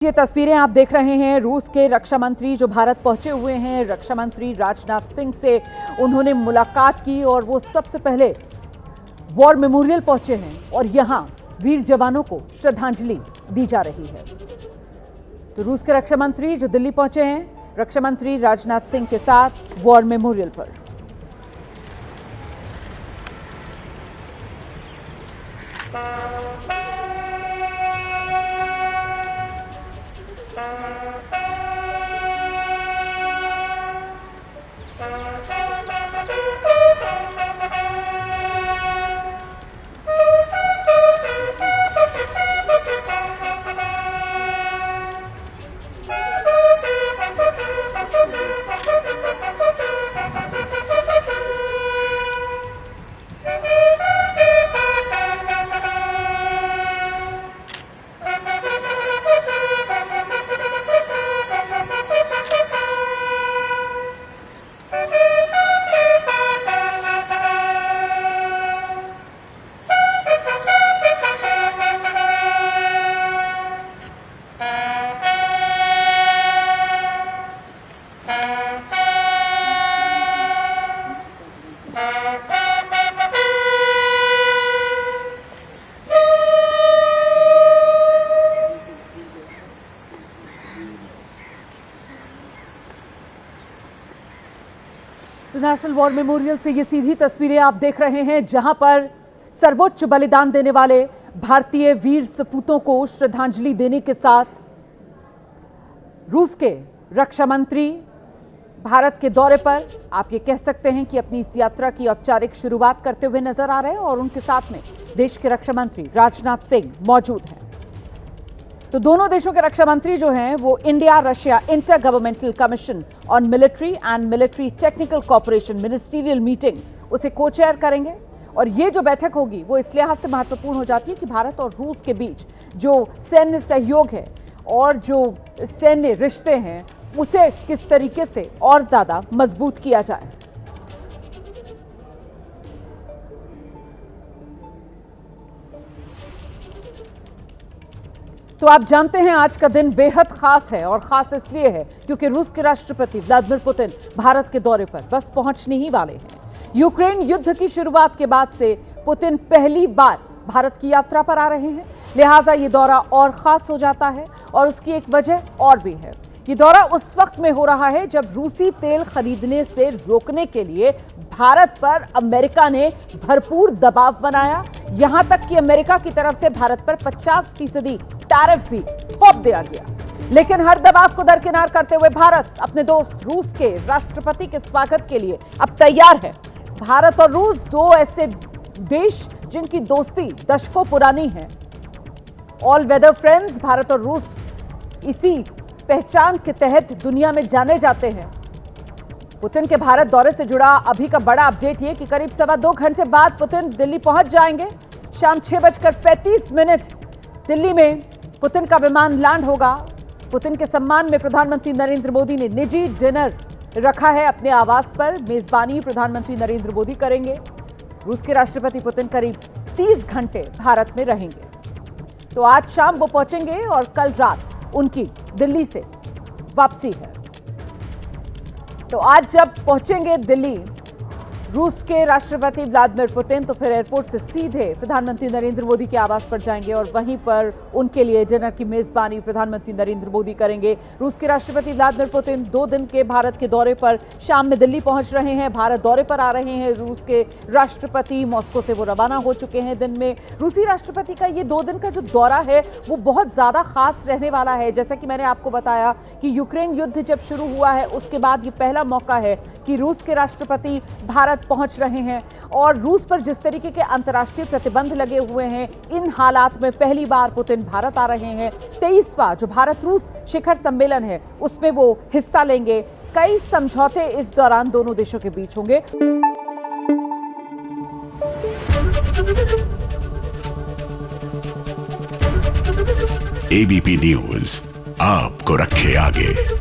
ये तस्वीरें आप देख रहे हैं रूस के रक्षा मंत्री जो भारत पहुंचे हुए हैं। रक्षा मंत्री राजनाथ सिंह से उन्होंने मुलाकात की और वो सबसे पहले वॉर मेमोरियल पहुंचे हैं और यहां वीर जवानों को श्रद्धांजलि दी जा रही है। तो रूस के रक्षा मंत्री जो दिल्ली पहुंचे हैं, रक्षा मंत्री राजनाथ सिंह के साथ वॉर मेमोरियल पर। नेशनल वॉर मेमोरियल से ये सीधी तस्वीरें आप देख रहे हैं जहां पर सर्वोच्च बलिदान देने वाले भारतीय वीर सपूतों को श्रद्धांजलि देने के साथ रूस के रक्षा मंत्री भारत के दौरे पर आप ये कह सकते हैं कि अपनी इस यात्रा की औपचारिक शुरुआत करते हुए नजर आ रहे हैं और उनके साथ में देश के रक्षा मंत्री राजनाथ सिंह मौजूद हैं। तो दोनों देशों के रक्षा मंत्री जो हैं वो India Russia inter governmental commission on military and military technical cooperation ministerial meeting उसे को चेयर करेंगे। और ये जो बैठक होगी वो इस लिहाज से महत्वपूर्ण हो जाती है कि भारत और रूस के बीच जो सैन्य सहयोग है और जो सैन्य रिश्ते हैं उसे किस तरीके से और ज्यादा मजबूत किया जाए। तो आप जानते हैं आज का दिन बेहद खास है और खास इसलिए है क्योंकि रूस के राष्ट्रपति व्लादिमीर पुतिन भारत के दौरे पर बस पहुंचने ही वाले हैं। यूक्रेन युद्ध की शुरुआत के बाद से पुतिन पहली बार भारत की यात्रा पर आ रहे हैं, लिहाजा ये दौरा और खास हो जाता है और उसकी एक वजह और भी है। ये दौरा उस वक्त में हो रहा है जब रूसी तेल खरीदने से रोकने के लिए भारत पर अमेरिका ने भरपूर दबाव बनाया। यहां तक कि अमेरिका की तरफ से भारत पर 50% टैरिफ भी थोप दिया गया। लेकिन हर दबाव को दरकिनार करते हुए भारत अपने दोस्त रूस के राष्ट्रपति के स्वागत के लिए अब तैयार है। भारत और रूस दो ऐसे देश जिनकी दोस्ती दशकों पुरानी है। ऑल वेदर फ्रेंड्स भारत और रूस इसी पहचान के तहत दुनिया में जाने जाते हैं। पुतिन के भारत दौरे से जुड़ा अभी का बड़ा अपडेट ये कि करीब 2.25 घंटे बाद पुतिन दिल्ली पहुंच जाएंगे। शाम 6:35 दिल्ली में पुतिन का विमान लैंड होगा। पुतिन के सम्मान में प्रधानमंत्री नरेंद्र मोदी ने निजी डिनर रखा है अपने आवास पर। मेजबानी प्रधानमंत्री नरेंद्र मोदी करेंगे। रूस के राष्ट्रपति पुतिन करीब 30 घंटे भारत में रहेंगे। तो आज शाम वो पहुंचेंगे और कल रात उनकी दिल्ली से वापसी है। तो आज जब पहुंचेंगे दिल्ली रूस के राष्ट्रपति व्लादिमीर पुतिन तो फिर एयरपोर्ट से सीधे प्रधानमंत्री नरेंद्र मोदी के आवास पर जाएंगे और वहीं पर उनके लिए डिनर की मेजबानी प्रधानमंत्री नरेंद्र मोदी करेंगे। रूस के राष्ट्रपति व्लादिमीर पुतिन 2 दिन के भारत के दौरे पर शाम में दिल्ली पहुंच रहे हैं। भारत दौरे पर आ रहे हैं रूस के राष्ट्रपति। मॉस्को से वो रवाना हो चुके हैं दिन में। रूसी राष्ट्रपति का ये 2 दिन का जो दौरा है वो बहुत ज्यादा खास रहने वाला है। जैसा कि मैंने आपको बताया कि यूक्रेन युद्ध जब शुरू हुआ है उसके बाद ये पहला मौका है कि रूस के राष्ट्रपति भारत पहुंच रहे हैं और रूस पर जिस तरीके के अंतर्राष्ट्रीय प्रतिबंध लगे हुए हैं, इन हालात में पहली बार पुतिन भारत आ रहे हैं। 23वां जो भारत रूस शिखर सम्मेलन है उसमें वो हिस्सा लेंगे। कई समझौते इस दौरान दोनों देशों के बीच होंगे। एबीपी न्यूज आपको रखे आगे।